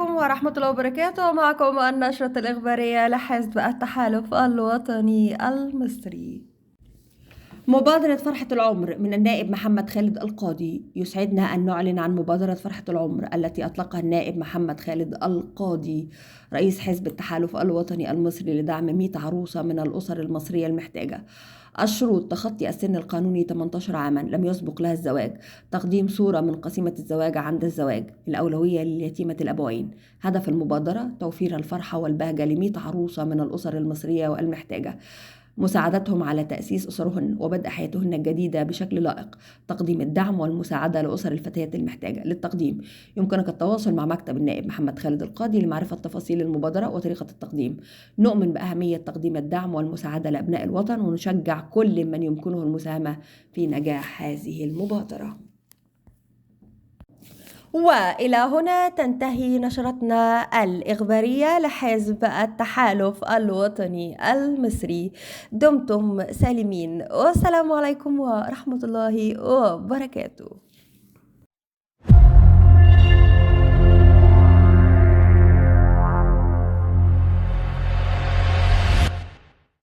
عليكم ورحمة الله وبركاته. معكم النشرة الإخبارية لحزب التحالف الوطني المصري. مبادرة فرحة العمر من النائب محمد خالد القاضي. يسعدنا أن نعلن عن مبادرة فرحة العمر التي أطلقها النائب محمد خالد القاضي رئيس حزب التحالف الوطني المصري لدعم 100 عروسة من الأسر المصرية المحتاجة. الشروط: تخطي السن القانوني 18 عاما، لم يسبق لها الزواج، تقديم صورة من قسيمة الزواج عند الزواج، الأولوية لليتيمة الأبوين. هدف المبادرة توفير الفرحة والبهجة ل100 عروسة من الأسر المصرية والمحتاجة، مساعدتهم على تأسيس أسرهن وبدء حياتهن الجديدة بشكل لائق، تقديم الدعم والمساعدة لأسر الفتيات المحتاجة. للتقديم يمكنك التواصل مع مكتب النائب محمد خالد القاضي لمعرفة تفاصيل المبادرة وطريقة التقديم. نؤمن بأهمية تقديم الدعم والمساعدة لأبناء الوطن، ونشجع كل من يمكنه المساهمة في نجاح هذه المبادرة. وإلى هنا تنتهي نشرتنا الإخبارية لحزب التحالف الوطني المصري. دمتم سالمين، والسلام عليكم ورحمة الله وبركاته.